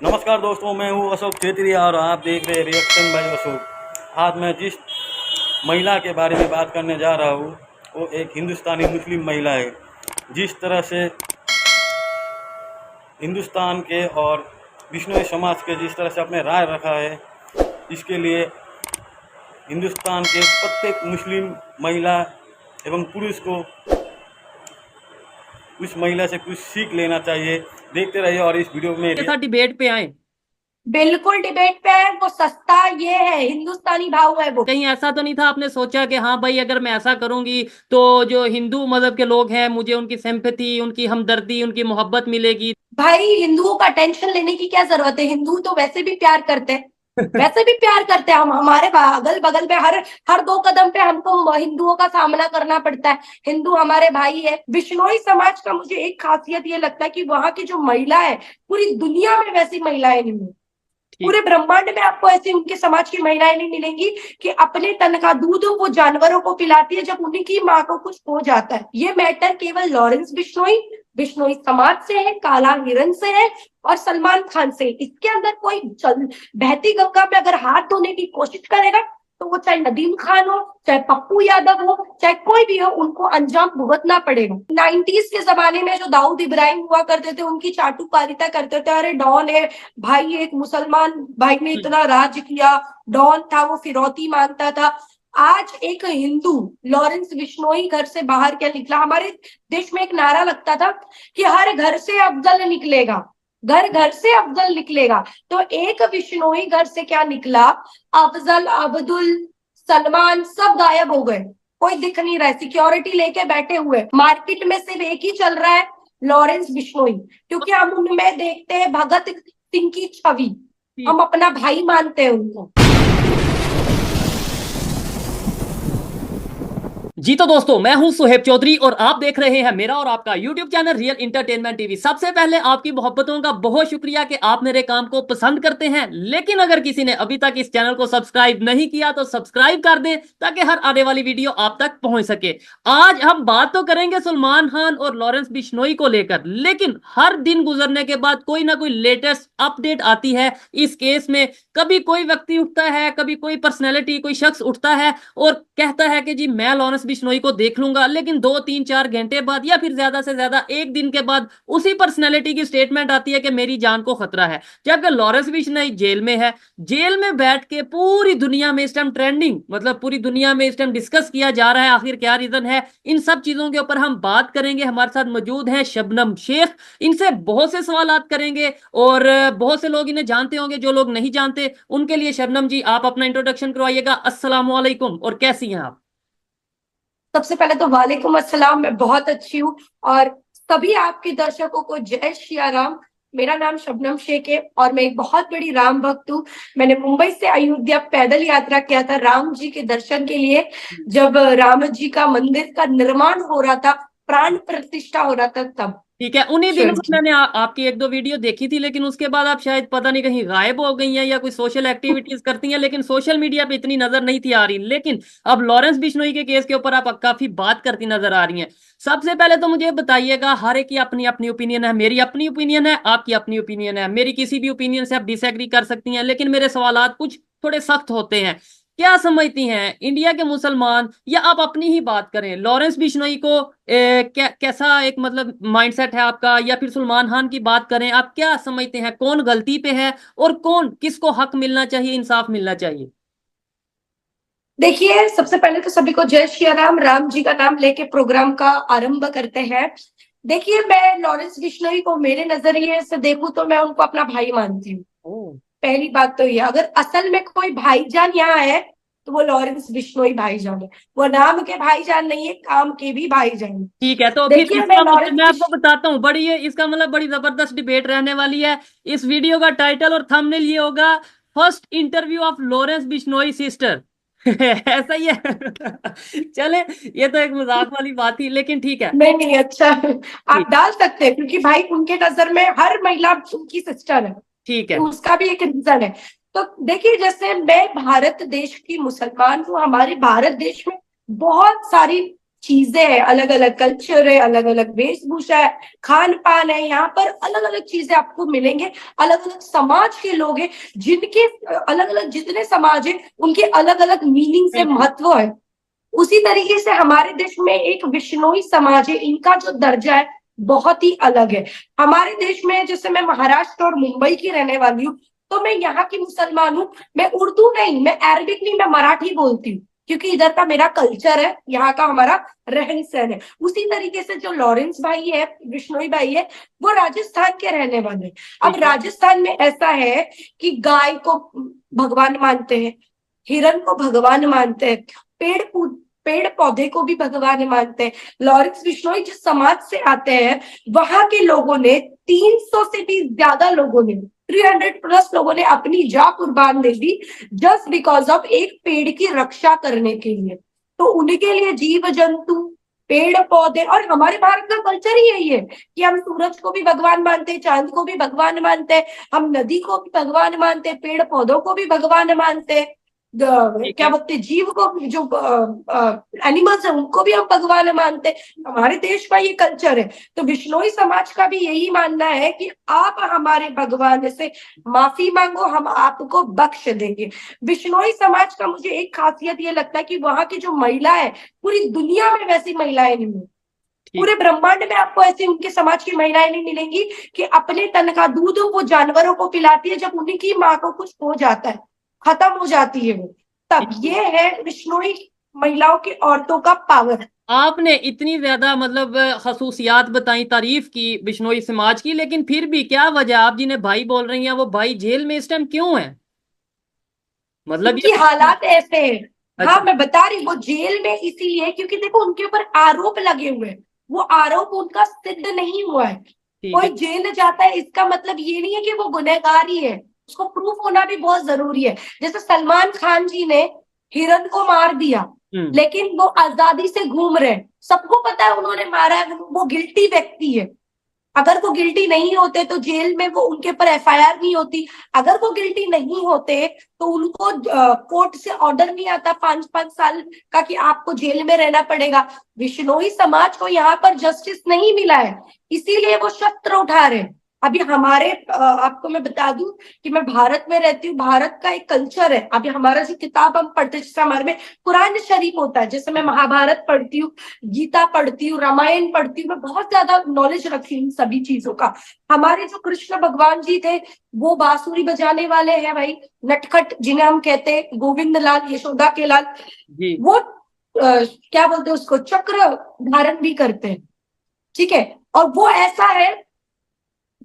नमस्कार दोस्तों, मैं हूँ अशोक छेत्री और आप देख रहे हैं रिएक्शन बाय अशोक। आज मैं जिस महिला के बारे में बात करने जा रहा हूँ वो एक हिंदुस्तानी मुस्लिम महिला है। जिस तरह से हिंदुस्तान के और बिश्नोई समाज के जिस तरह से अपने राय रखा है, इसके लिए हिंदुस्तान के प्रत्येक मुस्लिम महिला एवं पुरुष को उस महिला से कुछ सीख लेना चाहिए। देखते रहिए और इस वीडियो में डिबेट पे आए। बिल्कुल डिबेट पे है। वो सस्ता ये है, हिंदुस्तानी भाव है। वो कहीं ऐसा तो नहीं था आपने सोचा कि हाँ भाई अगर मैं ऐसा करूंगी तो जो हिंदू मजहब के लोग हैं मुझे उनकी सिंपैथी, उनकी हमदर्दी, उनकी मोहब्बत मिलेगी। भाई हिंदुओं का टेंशन लेने की क्या जरूरत है? हिंदू तो वैसे भी प्यार करते हैं, वैसे भी प्यार करते हैं। हम हमारे अगल बगल में हर हर 2 कदम पे हमको हिंदुओं का सामना करना पड़ता है। हिंदू हमारे भाई है। बिश्नोई समाज का मुझे एक खासियत ये लगता है कि वहां की जो महिला है, पूरी दुनिया में वैसी महिलाएं नहीं है। पूरे ब्रह्मांड में आपको ऐसी उनके समाज की महिलाएं नहीं मिलेंगी कि अपने तन का दूध वो जानवरों को पिलाती है जब उन्हीं माँ को कुछ हो जाता है। ये मैटर केवल लॉरेंस बिश्नोई बिश्नोई समाज से है, काला हिरन से है और सलमान खान से। इसके अंदर कोई बहती गंगा पे अगर हाथ धोने की कोशिश करेगा तो वो चाहे नदीम खान हो, चाहे पप्पू यादव हो, चाहे कोई भी हो, उनको अंजाम भुगतना पड़ेगा। 90s के जमाने में जो दाऊद इब्राहिम हुआ करते थे, उनकी चाटुकारिता करते थे। अरे डॉन है भाई, एक मुसलमान भाई ने इतना राज किया, डॉन था, वो फिरौती मांगता था। आज एक हिंदू लॉरेंस बिश्नोई घर से बाहर क्या निकला? हमारे देश में एक नारा लगता था कि हर घर से अफजल निकलेगा, घर घर से अफजल निकलेगा। तो एक बिश्नोई घर से क्या निकला? अफजल, अब्दुल, सलमान सब गायब हो गए। कोई दिख नहीं रहा है, सिक्योरिटी लेके बैठे हुए। मार्केट में सिर्फ एक ही चल रहा है, लॉरेंस बिश्नोई, क्योंकि हम उनमें देखते हैं भगत सिंह की छवि। हम अपना भाई मानते हैं उनको। जी तो दोस्तों, मैं हूं सुहेब चौधरी और आप देख रहे हैं मेरा और आपका YouTube channel real entertainment TV. सबसे पहले आपकी मोहब्बतों का बहुत शुक्रिया कि आप मेरे काम को पसंद करते हैं। लेकिन अगर किसी ने अभी तक इस चैनल को सब्सक्राइब नहीं किया तो सब्सक्राइब कर दें ताकि हर आने वाली वीडियो आप तक पहुंच सके। आज हम बात तो करेंगे सलमान खान और लॉरेंस बिश्नोई को लेकर, लेकिन हर दिन गुजरने के बाद कोई ना कोई लेटेस्ट अपडेट आती है इस केस में। कभी कोई व्यक्ति उठता है, कभी कोई पर्सनैलिटी, कोई शख्स उठता है और कहता है कि जी मैं लॉरेंस बिश्नोई को देख लूंगा, लेकिन 2-3-4 घंटे बाद या फिर ज्यादा से ज्यादा एक दिन के बाद उसी पर्सनैलिटी की स्टेटमेंट आती है कि मेरी जान को खतरा है। जबकि लॉरेंस बिश्नोई जेल में है। जेल में बैठ के पूरी दुनिया में इस टाइम ट्रेंडिंग, मतलब पूरी दुनिया में इस टाइम डिस्कस किया जा रहा है आखिर क्या रीजन है। इन सब चीजों के ऊपर हम बात करेंगे। हमारे साथ मौजूद है शबनम शेख। इनसे बहुत से सवाल करेंगे और बहुत से लोग इन्हें जानते होंगे, जो लोग नहीं जानते उनके लिए शबनम जी आप अपना इंट्रोडक्शन करवाइएगा। अस्सलाम वालेकुम और कैसी हैं आप? सबसे पहले तो वालेकुम अस्सलाम। मैं बहुत अच्छी हूँ और सभी आपके दर्शकों को जय श्री राम। मेरा नाम शबनम शेख है और मैं एक बहुत बड़ी राम भक्त हूँ। मैंने मुंबई से अयोध्या पैदल यात्रा किया था राम जी के दर्शन के लिए, जब राम जी का मंदिर का निर्माण हो रहा था, प्राण प्रतिष्ठा हो रहा था तब। ठीक है, उन्हीं दिनों में मैंने आपकी 1-2 वीडियो देखी थी, लेकिन उसके बाद आप शायद पता नहीं कहीं गायब हो गई हैं या कोई सोशल एक्टिविटीज करती हैं, लेकिन सोशल मीडिया पे इतनी नजर नहीं थी आ रही। लेकिन अब लॉरेंस बिश्नोई के केस के ऊपर आप काफी बात करती नजर आ रही हैं। सबसे पहले तो मुझे बताइएगा, हर एक की अपनी अपनी ओपिनियन है। मेरी अपनी ओपिनियन है, आपकी अपनी ओपिनियन है। मेरी किसी भी ओपिनियन से आप डिसएग्री कर सकती हैं, लेकिन मेरे सवालात कुछ थोड़े सख्त होते हैं। क्या समझती हैं इंडिया के मुसलमान, या आप अपनी ही बात करें, लॉरेंस बिश्नोई को कैसा एक मतलब माइंडसेट है आपका, या फिर सलमान खान की बात करें, आप क्या समझते हैं कौन गलती पे है और कौन, किसको हक मिलना चाहिए, इंसाफ मिलना चाहिए? देखिए, सबसे पहले तो सभी को जय श्री राम। राम जी का नाम लेके प्रोग्राम का आरंभ करते हैं। देखिए, मैं लॉरेंस बिश्नोई को मेरे नजरिए से देखूं तो मैं उनको अपना भाई मानती हूँ। पहली बात तो ये, अगर असल में कोई भाईजान यहाँ है तो वो लॉरेंस बिश्नोई भाईजान है। वो नाम के भाईजान नहीं है, काम के भी भाईजान। ठीक है, तो फिर देखिए, मैं इसका मतलब मैं लॉरेंस आपको बताता हूँ, बड़ी इसका मतलब बड़ी जबरदस्त डिबेट रहने वाली है। इस वीडियो का टाइटल और थंबनेल ये होगा, first interview of Lawrence Bishnoi sister. ऐसा ही है। चले, ये तो एक मजाक वाली बात थी, लेकिन ठीक है। नहीं नहीं, अच्छा ठीक। आप डाल सकते हैं क्योंकि भाई उनके नजर में हर महिला उनकी सिस्टर है, ठीक है। तो उसका भी एक रीजन है। तो देखिए, जैसे मैं भारत देश की मुसलमान हूँ, हमारे भारत देश में बहुत सारी चीजें हैं, अलग अलग कल्चर है, अलग अलग वेशभूषा है, खान पान है, यहाँ पर अलग अलग चीजें आपको मिलेंगे। अलग अलग समाज के लोग हैं, जिनके अलग अलग जितने समाज है उनके अलग अलग मीनिंग से महत्व है। उसी तरीके से हमारे देश में एक विश्नोई समाज है, इनका जो दर्जा है बहुत ही अलग है। हमारे देश में, जैसे मैं महाराष्ट्र और मुंबई की रहने वाली हूँ, तो मैं यहाँ की मुसलमान हूँ। मैं उर्दू नहीं, मैं अरबिक नहीं, मैं मराठी बोलती हूँ, क्योंकि इधर का मेरा कल्चर है, यहाँ का हमारा रहन सहन है। उसी तरीके से जो लॉरेंस भाई है, विश्नोई भाई है, वो राजस्थान के रहने वाले हैं। अब राजस्थान में ऐसा है कि गाय को भगवान मानते हैं, हिरण को भगवान मानते हैं, पेड़ पौधे को भी भगवान मानते हैं। लॉरेंस बिश्नोई जिस समाज से आते हैं, वहां के लोगों ने 300 से भी ज्यादा लोगों ने 300+ लोगों ने अपनी जान कुर्बान दे दी जस्ट बिकॉज ऑफ एक पेड़ की रक्षा करने के लिए। तो उनके लिए जीव जंतु, पेड़ पौधे, और हमारे भारत का कल्चर ही यही है कि हम सूरज को भी भगवान मानते हैं, चांद को भी भगवान मानते हैं, हम नदी को भी भगवान मानते हैं, पेड़ पौधों को भी भगवान मानते हैं, क्या बोलते हैं, जीव को, जो एनिमल्स है उनको भी हम भगवान मानते हैं। हमारे देश का ये कल्चर है। तो बिश्नोई समाज का भी यही मानना है कि आप हमारे भगवान से माफी मांगो, हम आपको बख्श देंगे। बिश्नोई समाज का मुझे एक खासियत ये लगता है कि वहां की जो महिला है, पूरी दुनिया में वैसी महिलाएं नहीं है, पूरे ब्रह्मांड में आपको ऐसी उनके समाज की महिलाएं नहीं मिलेंगी कि अपने तन का दूध वो जानवरों को पिलाती है जब उन्हीं की माँ को कुछ हो जाता है, खत्म हो जाती है वो, तब ये है बिश्नोई महिलाओं की, औरतों का पावर। आपने इतनी ज्यादा मतलब खसूसियात बताई, तारीफ की बिश्नोई समाज की, लेकिन फिर भी क्या वजह, आप जिन्हें भाई बोल रही हैं वो भाई जेल में इस टाइम क्यों है? मतलब ये हालात ऐसे हैं। अच्छा। हाँ, मैं बता रही हूँ, वो जेल में इसीलिए क्योंकि देखो उनके ऊपर आरोप लगे हुए हैं, वो आरोप उनका सिद्ध नहीं हुआ है। ठीक है। कोई जेल जाता है इसका मतलब ये नहीं है कि वो गुनहगार ही है, उसको प्रूफ होना भी बहुत जरूरी है। जैसे सलमान खान जी ने हिरन को मार दिया, लेकिन वो आजादी से घूम रहे, सबको पता है उन्होंने मारा है, वो गिल्टी व्यक्ति है। अगर वो गिल्टी नहीं होते तो जेल में वो उनके ऊपर एफआईआर नहीं होती। अगर वो गिल्टी नहीं होते तो उनको कोर्ट से ऑर्डर नहीं आता 5-5 साल का कि आपको जेल में रहना पड़ेगा। बिश्नोई समाज को यहाँ पर जस्टिस नहीं मिला है, इसीलिए वो शस्त्र उठा रहे हैं। अभी हमारे आपको मैं बता दूं कि मैं भारत में रहती हूँ, भारत का एक कल्चर है। अभी हमारा जो किताब हम पढ़ते हैं, जैसे हमारे में कुरान शरीफ होता है, जैसे मैं महाभारत पढ़ती हूँ, गीता पढ़ती हूँ, रामायण पढ़ती हूँ, मैं बहुत ज्यादा नॉलेज रखती हूँ इन सभी चीजों का। हमारे जो कृष्ण भगवान जी थे वो बांसुरी बजाने वाले हैं भाई, नटखट जिन्हें हम कहते हैं, गोविंद लाल, यशोदा के लाल जी। वो क्या बोलते हैं उसको, चक्र धारण भी करते हैं, ठीक है। और वो ऐसा है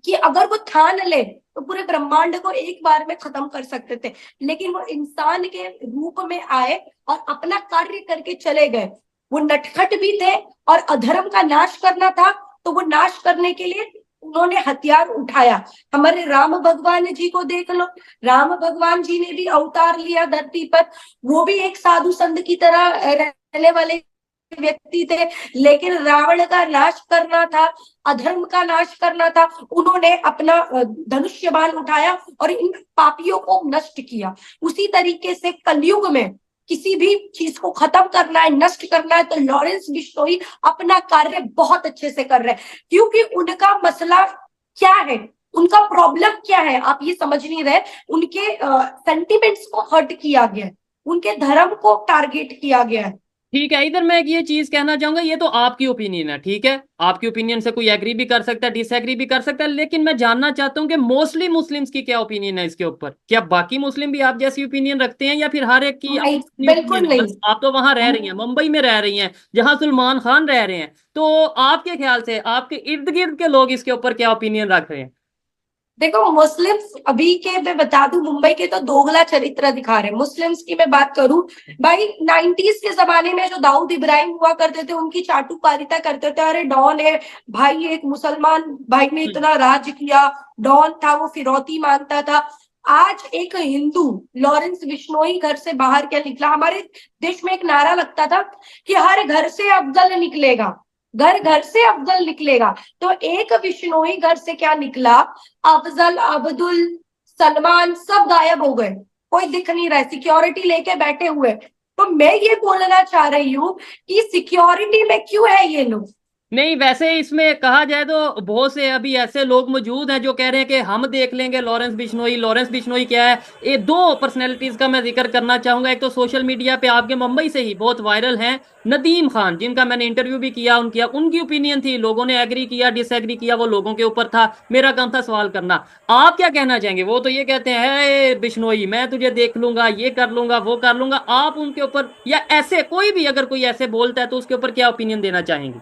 कि अगर वो ठान ले तो पूरे ब्रह्मांड को एक बार में खत्म कर सकते थे, लेकिन वो इंसान के रूप में आए और अपना कार्य करके चले गए। वो नटखट भी थे और अधर्म का नाश करना था, तो वो नाश करने के लिए उन्होंने हथियार उठाया। हमारे राम भगवान जी को देख लो, राम भगवान जी ने भी अवतार लिया धरती पर, वो भी एक साधु संत की तरह रहने वाले व्यक्ति थे, लेकिन रावण का नाश करना था, अधर्म का नाश करना था, उन्होंने अपना धनुष्य बाण उठाया और इन पापियों को नष्ट किया। उसी तरीके से कलयुग में किसी भी चीज को खत्म करना है, नष्ट करना है, तो लॉरेंस बिश्नोई अपना कार्य बहुत अच्छे से कर रहे हैं, क्योंकि उनका मसला क्या है, उनका प्रॉब्लम क्या है, आप ये समझ नहीं रहे। उनके सेंटिमेंट्स को हर्ट किया गया है, उनके धर्म को टारगेट किया गया है। ठीक है, इधर मैं ये चीज कहना चाहूंगा, ये तो आपकी ओपिनियन है, ठीक है, आपकी ओपिनियन से कोई एग्री भी कर सकता है, डिसएग्री भी कर सकता है, लेकिन मैं जानना चाहता हूँ कि मोस्टली मुस्लिम्स की क्या ओपिनियन है इसके ऊपर। क्या बाकी मुस्लिम भी आप जैसी ओपिनियन रखते हैं, या फिर हर एक की अपनी बिल्कुल opinion है? नहीं। आप तो वहां रह रही हैं, मुंबई में रह रही हैं, जहां सलमान खान रह रहे हैं, तो आपके ख्याल से आपके इर्द गिर्द के लोग इसके ऊपर क्या ओपिनियन रख रहे हैं? देखो, मुस्लिम्स अभी के मैं बता दूं, मुंबई के तो दोगला चरित्र दिखा रहे हैं। मुस्लिम्स की मैं बात करूं भाई, 90s के जमाने में जो दाऊद इब्राहिम हुआ करते थे, उनकी चाटुकारिता करते थे, अरे डॉन है भाई, एक मुसलमान भाई ने इतना राज किया, डॉन था, वो फिरौती मांगता था। आज एक हिंदू लॉरेंस बिश्नोई घर से बाहर क्या निकला, हमारे देश में एक नारा लगता था कि हर घर से अफजल निकलेगा, घर घर से अफजल निकलेगा। तो एक बिश्नोई घर से क्या निकला, अफजल, अब्दुल, सलमान सब गायब हो गए, कोई दिख नहीं रहा है, सिक्योरिटी लेके बैठे हुए। तो मैं ये बोलना चाह रही हूँ कि सिक्योरिटी में क्यों है ये लोग। नहीं, वैसे इसमें कहा जाए तो बहुत से अभी ऐसे लोग मौजूद हैं जो कह रहे हैं कि हम देख लेंगे लॉरेंस बिश्नोई। लॉरेंस बिश्नोई क्या है? ये दो पर्सनैलिटीज का मैं जिक्र करना चाहूंगा। एक तो सोशल मीडिया पे आपके मुंबई से ही बहुत वायरल हैं नदीम खान, जिनका मैंने इंटरव्यू भी किया। उनकी ओपिनियन थी, लोगों ने एग्री किया डिसएग्री किया, वो लोगों के ऊपर था, मेरा काम था सवाल करना। आप क्या कहना चाहेंगे? वो तो ये कहते हैं, "हे बिश्नोई, मैं तुझे देख लूंगा, ये कर लूंगा, वो कर लूंगा"। आप उनके ऊपर या ऐसे कोई भी अगर कोई ऐसे बोलता है तो उसके ऊपर क्या ओपिनियन देना चाहेंगे?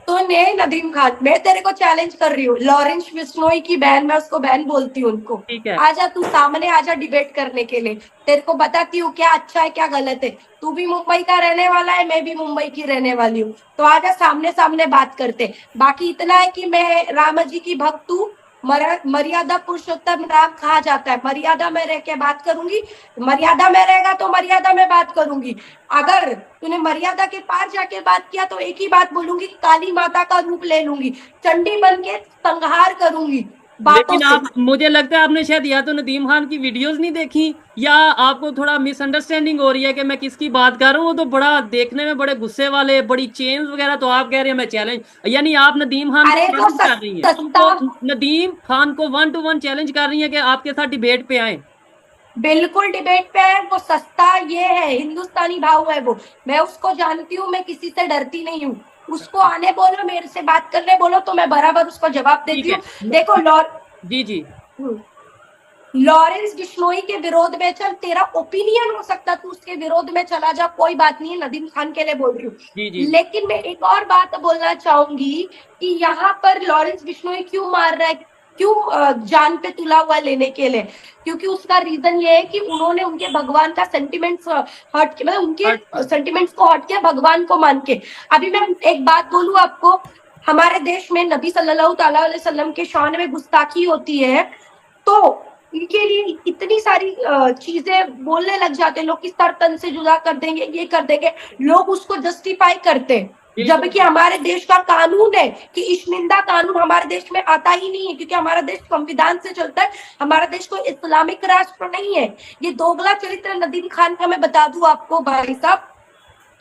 तो ने नदीम खान, मैं तेरे को चैलेंज कर रही हूँ, लॉरेंस बिश्नोई की बहन, मैं उसको बहन बोलती हूँ उनको, ठीक है। आजा तू सामने, आजा डिबेट करने के लिए। तेरे को बताती हूँ क्या अच्छा है क्या गलत है। तू भी मुंबई का रहने वाला है, मैं भी मुंबई की रहने वाली हूँ, तो आजा सामने सामने बात करते। बाकी इतना है कि मैं राम जी की भक्त हूँ, मर्यादा पुरुषोत्तम राम कहा जाता है। मर्यादा में रह के बात करूंगी, मर्यादा में रहेगा तो मर्यादा में बात करूंगी। अगर तूने मर्यादा के पार जाके बात किया तो एक ही बात बोलूंगी, काली माता का रूप ले लूंगी, चंडी बन के संहार करूंगी बातों लेकिन से। आप, मुझे लगता है आपने शायद या तो नदीम खान की वीडियोस नहीं देखी, या आपको थोड़ा मिसअंडरस्टैंडिंग हो रही है कि मैं किसकी बात कर रहा हूँ। वो तो बड़ा देखने में बड़े गुस्से वाले, बड़ी चेन्स वगैरह, तो आप कह रहे हैं मैं चैलेंज, यानी आप नदीम खान को अरे तो चैलेंज कर रही हैं, सस्ता, उनको नदीम खान को 1-to-1 चैलेंज कर रही हैं कि आपके साथ डिबेट पे आए। बिल्कुल डिबेट पे है वो। सस्ता ये है, हिंदुस्तानी भाव है वो, मैं उसको जानती हूँ, मैं किसी से डरती नहीं हूँ। उसको आने बोलो, मेरे से बात करने बोलो, तो मैं बराबर उसको जवाब ठीक देती है। हूँ। देखो जी जी लॉरेंस बिश्नोई के विरोध में चल, तेरा ओपिनियन हो सकता, तू उसके विरोध में चला जा, कोई बात नहीं है, नदीम खान के लिए बोल रही जी हूँ। जी लेकिन मैं एक और बात बोलना चाहूंगी कि यहाँ पर लॉरेंस बिश्नोई क्यों मार रहा है, क्यों जान पे तुला हुआ लेने के लिए, क्योंकि उसका रीजन ये है कि उन्होंने उनके भगवान का सेंटिमेंट्स हर्ट, मतलब उनके सेंटिमेंट्स को हट के भगवान को मान के। अभी मैं एक बात बोलूं आपको, हमारे देश में नबी सल्लल्लाहु अलैहि वसल्लम के शान में गुस्ताखी होती है, तो इनके लिए इतनी सारी चीजें बोलने लग जाते हैं लोग, किस तरह तन से जुदा कर देंगे, ये कर देंगे, लोग उसको जस्टिफाई करते हैं। जबकि हमारे देश का कानून है कि इश्निंदा कानून हमारे देश में आता ही नहीं है, क्योंकि हमारा देश संविधान से चलता है। हमारा देश कोई इस्लामिक राष्ट्र नहीं है। ये दोगला चरित्र नदीम खान का मैं बता दूं आपको भाई साहब,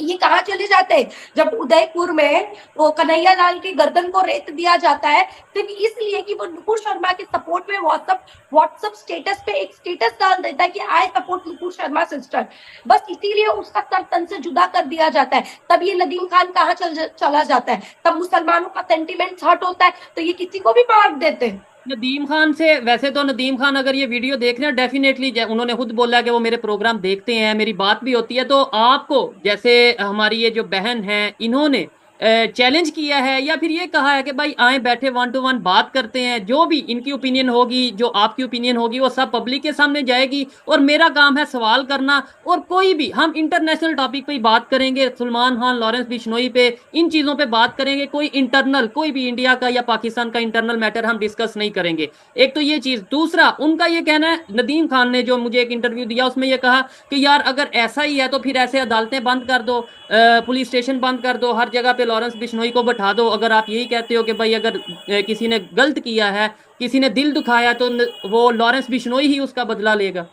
ये कहाँ चले जाते हैं? जब उदयपुर में वो कन्हैया लाल की गर्दन को रेत दिया जाता है, सिर्फ इसलिए कि वो नुपुर शर्मा के सपोर्ट में व्हाट्सएप स्टेटस पे एक स्टेटस डाल देता है कि I support Nupur Sharma sister, बस इसीलिए उसका सर तन से जुदा कर दिया जाता है। तब ये नदीम खान कहाँ चला जाता है? तब मुसलमानों का सेंटिमेंट हर्ट होता है, तो ये किसी को भी मार देते हैं। नदीम खान से, वैसे तो नदीम खान अगर ये वीडियो देख रहे हैं, डेफिनेटली उन्होंने खुद बोला कि वो मेरे प्रोग्राम देखते हैं, मेरी बात भी होती है। तो आपको, जैसे हमारी ये जो बहन है, इन्होंने चैलेंज किया है या फिर ये कहा है कि भाई आए बैठे 1-to-1 बात करते हैं, जो भी इनकी ओपिनियन होगी, जो आपकी ओपिनियन होगी, वो सब पब्लिक के सामने जाएगी, और मेरा काम है सवाल करना, और कोई भी हम इंटरनेशनल टॉपिक पे ही बात करेंगे, सलमान खान, लॉरेंस बिश्नोई पे, इन चीज़ों पे बात करेंगे। कोई इंटरनल, कोई भी इंडिया का या पाकिस्तान का इंटरनल मैटर हम डिस्कस नहीं करेंगे। एक तो ये चीज़। दूसरा, उनका ये कहना है, नदीम खान ने जो मुझे एक इंटरव्यू दिया उसमें ये कहा कि यार अगर ऐसा ही है तो फिर ऐसे अदालतें बंद कर दो, पुलिस स्टेशन बंद कर दो, हर जगह पे लॉरेंस बिश्नोई को बैठा दो। अगर आप यही कहते हो कि भाई अगर किसी ने गलत किया है, किसी ने दिल दुखाया, तो वो लॉरेंस बिश्नोई ही उसका बदला लेगा।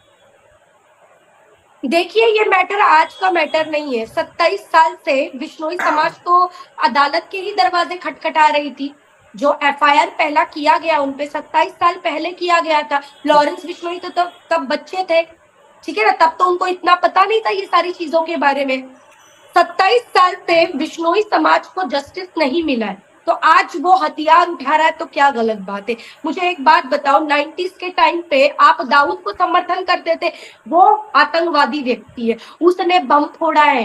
देखिए, ये मैटर आज का मैटर नहीं है। 27 साल से बिश्नोई समाज तो अदालत के ही दरवाजे खटखटा रही थी। जो एफआईआर पहला किया गया उनपे 27 साल पहले किया गया था। लॉरेंस बिश्नोई तो तब बच्चे थे, ठीक है ना, तब तो उनको इतना पता नहीं था ये सारी चीजों के बारे में। 27 साल से बिश्नोई समाज को जस्टिस नहीं मिला है, तो आज वो हथियार उठा रहा है, तो क्या गलत बात है? मुझे एक बात बताओ, 90s के टाइम पे आप दाऊद को समर्थन करते थे, वो आतंकवादी व्यक्ति है, उसने बम फोड़ा है,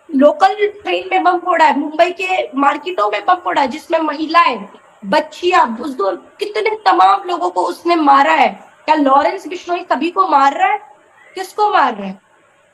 लोकल ट्रेन में बम फोड़ा है, मुंबई के मार्केटों में बम फोड़ा है, जिसमें महिलाएं, बच्चियां, बुजुर्ग, कितने तमाम लोगों को उसने मारा है। क्या लॉरेंस बिश्नोई सभी को मार रहा है? किसको मार रहा है?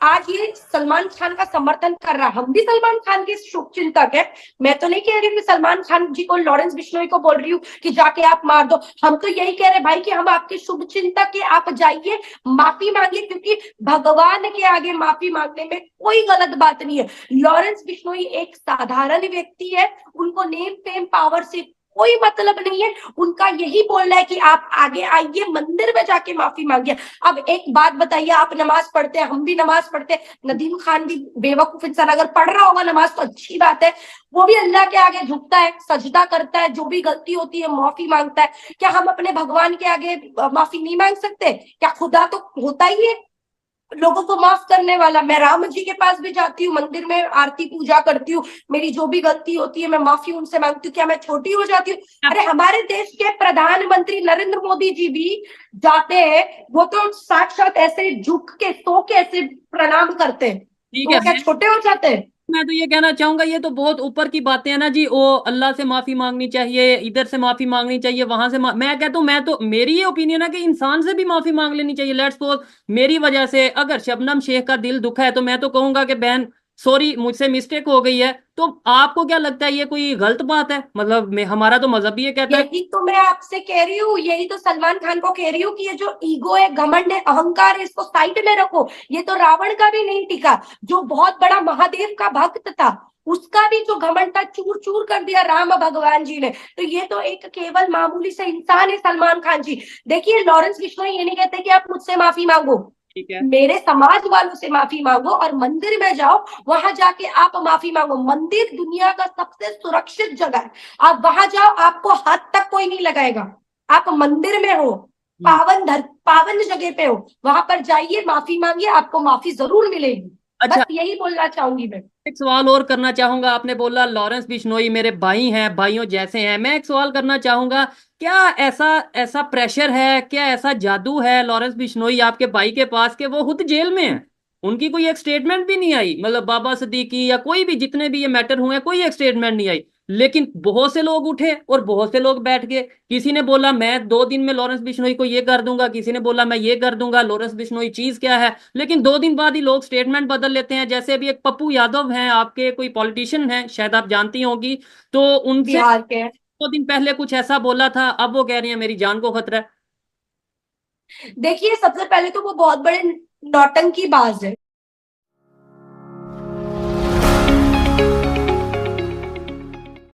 आज ये सलमान खान का समर्थन कर रहा है। हम भी सलमान खान के शुभ चिंतक है। मैं तो नहीं कह रही कि सलमान खान जी को, लॉरेंस बिश्नोई को बोल रही हूँ कि जाके आप मार दो। हम तो यही कह रहे भाई कि हम आपके शुभ चिंतक है, आप जाइए माफी मांगिए, क्योंकि भगवान के आगे माफी मांगने में कोई गलत बात नहीं है। लॉरेंस बिश्नोई एक साधारण व्यक्ति है, उनको नेम फेम पावर से कोई मतलब नहीं है। उनका यही बोलना है कि आप आगे आइए, मंदिर में जाके माफी मांगिए। अब एक बात बताइए, आप नमाज पढ़ते हैं, हम भी नमाज पढ़ते हैं, नदीम खान भी बेवकूफ इंसान, अगर पढ़ रहा होगा नमाज तो अच्छी बात है, वो भी अल्लाह के आगे झुकता है, सजदा करता है, जो भी गलती होती है माफी मांगता है। क्या हम अपने भगवान के आगे माफी नहीं मांग सकते? क्या खुदा तो होता ही है लोगों को माफ करने वाला? मैं राम जी के पास भी जाती हूँ, मंदिर में आरती पूजा करती हूँ, मेरी जो भी गलती होती है मैं माफी उनसे मांगती हूँ। क्या मैं छोटी हो जाती हूँ? अरे हमारे देश के प्रधानमंत्री नरेंद्र मोदी जी भी जाते हैं, वो तो साक्षात ऐसे झुक के सो के ऐसे प्रणाम करते हैं, ठीक तो वो है। क्या छोटे हो जाते हैं? मैं तो ये कहना चाहूंगा, ये तो बहुत ऊपर की बातें हैं ना जी। वो अल्लाह से माफी मांगनी चाहिए, इधर से माफी मांगनी चाहिए, वहां से मैं कहता हूँ, मैं तो, मेरी ये ओपिनियन है कि इंसान से भी माफी मांग लेनी चाहिए। लेट्स सपोज मेरी वजह से अगर शबनम शेख का दिल दुखा है, तो मैं तो कहूंगा कि बहन सॉरी, मुझसे मिस्टेक हो गई है। तो आपको क्या लगता है, ये कोई गलत बात है? मतलब हमारा तो मजहब भी ये कहता है। यही तो मैं आपसे कह रही हूँ, यही तो सलमान खान को कह रही हूँ कि ये जो ईगो है, घमंड है, अहंकार है, इसको साइड में रखो। ये तो रावण का भी नहीं टिका, जो बहुत बड़ा महादेव का भक्त था, उसका भी जो घमंड था चूर चूर कर दिया राम भगवान जी ने। तो ये तो एक केवल मामूली से इंसान है सलमान खान जी। देखिए, लॉरेंस बिश्नोई ये नहीं कहते कि आप मुझसे माफी मांगो, ठीक है। मेरे समाज वालों से माफी मांगो और मंदिर में जाओ, वहां जाके आप माफी मांगो। मंदिर दुनिया का सबसे सुरक्षित जगह है, आप वहां जाओ, आपको हाथ तक कोई नहीं लगाएगा। आप मंदिर में हो, पावन जगह पे हो, वहां पर जाइए, माफी मांगिए, आपको माफी जरूर मिलेगी। अच्छा, बस यही बोलना चाहूंगी मैं। एक सवाल और करना चाहूंगा। आपने बोला लॉरेंस बिश्नोई मेरे भाई हैं, भाइयों जैसे हैं। मैं एक सवाल करना चाहूंगा, क्या ऐसा ऐसा प्रेशर है, क्या ऐसा जादू है लॉरेंस बिश्नोई आपके भाई के पास कि वो खुद जेल में है? उनकी कोई एक स्टेटमेंट भी नहीं आई, मतलब बाबा सिद्दीकी या कोई भी, जितने भी ये मैटर हुए हैं, कोई एक स्टेटमेंट नहीं आई। लेकिन बहुत से लोग उठे और बहुत से लोग बैठ गए। किसी ने बोला मैं 2 दिन में लॉरेंस बिश्नोई को ये कर दूंगा, किसी ने बोला मैं ये कर दूंगा। लॉरेंस बिश्नोई चीज क्या है? लेकिन 2 दिन बाद ही लोग स्टेटमेंट बदल लेते हैं। जैसे अभी एक पप्पू यादव हैं, आपके कोई पॉलिटिशियन हैं, शायद आप जानती होंगी, तो उनसे बिहार के 2 दिन पहले कुछ ऐसा बोला था, अब वो कह रही है मेरी जान को खतरा है। देखिए, सबसे पहले तो वो बहुत बड़े नौटंकी बाज है।